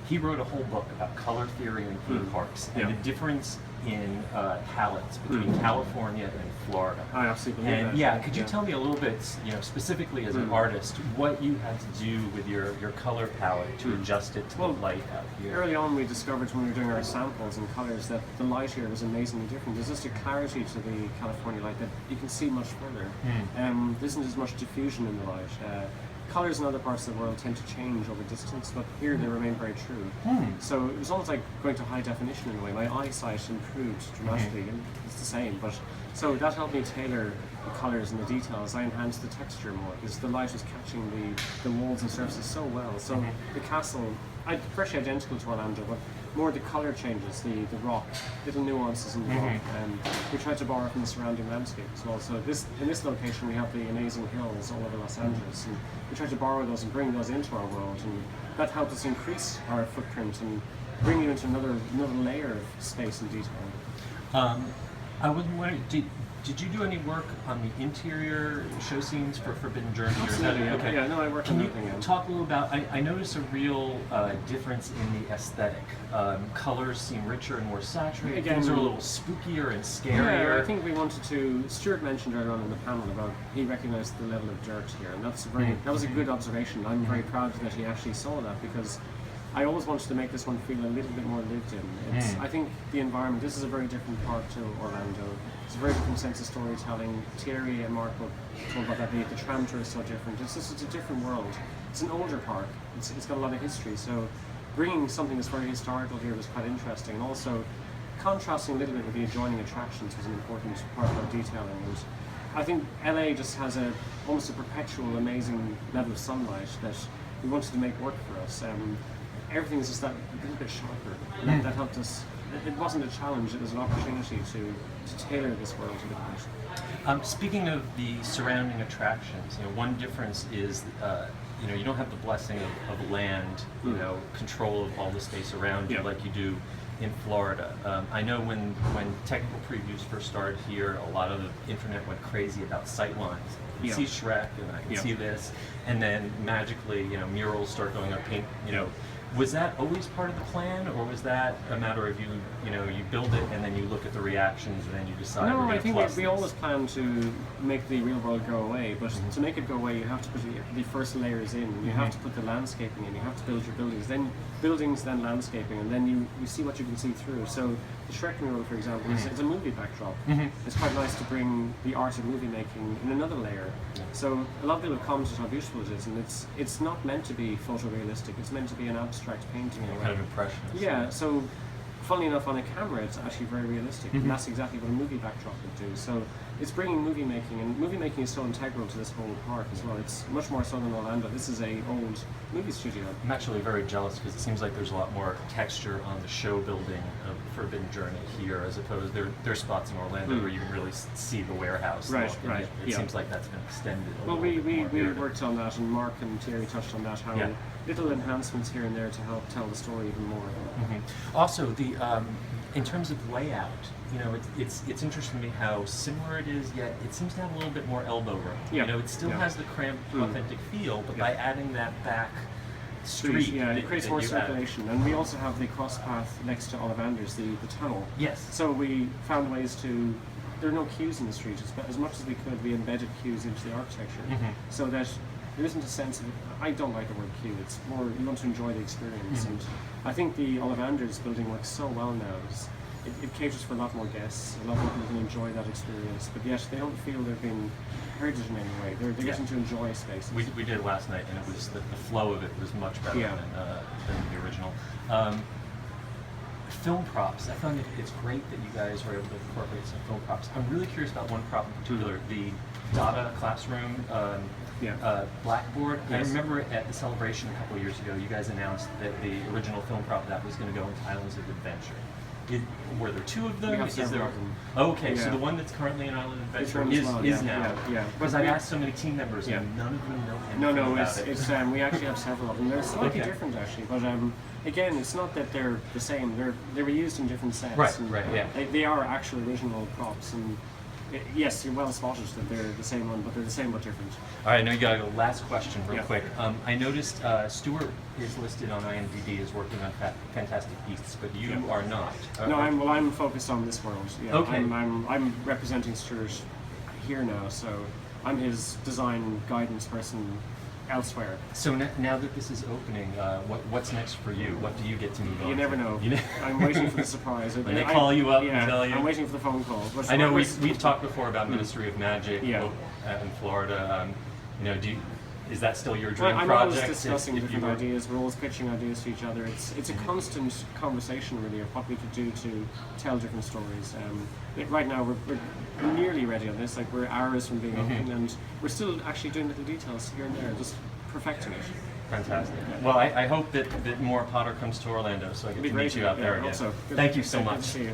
he wrote a whole book about color theory in theme parks and the difference in palettes between California and Florida. I absolutely believe and that. yeah, could you tell me a little bit, specifically as an artist, what you had to do with your color palette to adjust it to the light out here? Early on, we discovered when we were doing our samples and colors that the light here was amazingly different. There's just a clarity to the California light that you can see much further. There isn't as much diffusion in the light. Colors in other parts of the world tend to change over distance, but here they remain very true. So it was almost like going to high definition in a way. My eyesight improved dramatically, and it's the same. But so that helped me tailor the colors and the details. I enhanced the texture more because the light was catching the walls and surfaces so well. So the castle, virtually identical to Orlando, but more the color changes, the rock, little nuances in the rock, and we tried to borrow from the surrounding landscape as well. So in this location we have the amazing hills all over Los Angeles, and we tried to borrow those and bring those into our world, and that helped us increase our footprint and bring you into another layer of space and detail. I was wondering, did you do any work on the interior show scenes for Forbidden Journey? Absolutely, okay. Yeah, no, I worked on everything. Can you talk a little about, I noticed a real difference in the aesthetic. Colors seem richer and more saturated. Again, things are a little spookier and scarier. Yeah, I think we wanted to, Stuart mentioned earlier on in the panel about, he recognized the level of dirt here, and that was a good observation. I'm very proud that he actually saw that, because I always wanted to make this one feel a little bit more lived in. I think the environment, this is a very different part to Orlando. It's a very different sense of storytelling. Thierry and Mark will talk about that. The tram tour is so different. It's a different world. It's an older park. It's got a lot of history. So bringing something that's very historical here was quite interesting. And also contrasting a little bit with the adjoining attractions was an important part of our detailing. And I think LA just has almost a perpetual amazing level of sunlight that we wanted to make work for us. Everything is just that a little bit sharper, and that helped us. It wasn't a challenge; it was an opportunity to tailor this world a bit. Speaking of the surrounding attractions, one difference is you don't have the blessing of land, control of all the space around you like you do in Florida. I know when technical previews first started here, a lot of the internet went crazy about sightlines. I can see Shrek, and I can see this, and then magically, murals start going up. Paint, Was that always part of the plan, or was that a matter of you build it and then you look at the reactions and then you decide? No, I think we always plan to make the real world go away, but to make it go away, you have to put the first layers in. You have to put the landscaping in. You have to build your buildings, then landscaping, and then you see what you can see through. So the Shrek mural, for example, is a movie backdrop. It's quite nice to bring the art of movie making in another layer. So a lot of people have commented how beautiful it is, and it's not meant to be photorealistic. It's meant to be an abstract painting in a way. Kind of impressionist. Yeah. So funnily enough, on a camera, it's actually very realistic, and that's exactly what a movie backdrop would do. So it's bringing movie making, and movie making is so integral to this whole park as well. It's much more so than Orlando. This is a old movie studio. I'm actually very jealous because it seems like there's a lot more texture on the show building of Forbidden Journey here, as opposed there are spots in Orlando where you can really see the warehouse. Right. It seems like that's been extended. Well, we worked on that, and Mark and Thierry touched on that. How little enhancements here and there to help tell the story even more. Also, in terms of layout, it's interesting to me how similar it is, yet it seems to have a little bit more elbow room. It still has the cramped, authentic feel, but by adding that back street, it creates more circulation. And we also have the cross path next to Ollivanders, the tunnel. Yes. So we found ways to. There are no queues in the street. As much as we could, we embedded queues into the architecture, so that there isn't a sense of. I don't like the word queue. It's more you want to enjoy the experience, and I think the Ollivanders building works so well now. It caters for a lot more guests. A lot more people can enjoy that experience, but yet they don't feel they're being heritage in any way. They're getting to enjoy spaces. We did last night, and it was the flow of it was much better than the original. Film props. I found it's great that you guys were able to incorporate some film props. I'm really curious about one prop in particular, the Dada classroom blackboard. Yes. I remember at the celebration a couple of years ago, you guys announced that the original film prop that was going to go into Islands of Adventure. Were there two of them? We have several of them. Okay, so the one that's currently in Island Adventure is now. Because I've asked so many team members, and none of them know anything about it. It's we actually have several of them. They're slightly different actually, but again, it's not that they're the same. They were used in different sets. Right. They are actual original props, and yes, you're well spotted that they're the same one, but they're the same but different. All right, now you got to go. Last question, real Yeah. quick. I noticed Stuart is listed on IMDb as working on Fantastic Beasts, but you are not. No, I'm focused on this world. Yeah, Okay. I'm representing Stuart here now, so I'm his design guidance person elsewhere. So now that this is opening, what's next for you? What do you get to move on? You never know. I'm waiting for the surprise. When they call you up and tell you? I'm waiting for the phone call. But I know we've talked before about Ministry of Magic Yeah. in Florida. Is that still your dream I'm project? always discussing if you different were- ideas. We're always pitching ideas to each other. It's a constant conversation, really, of what we could do to tell different stories. Right now, we're nearly ready on this. Like, we're hours from being open, and we're still actually doing little details here and there, just perfecting it. Fantastic. Well, I hope that more Potter comes to Orlando, so I get It'd be to great meet you out there I again. hope so. Thank you so Good much. to see you.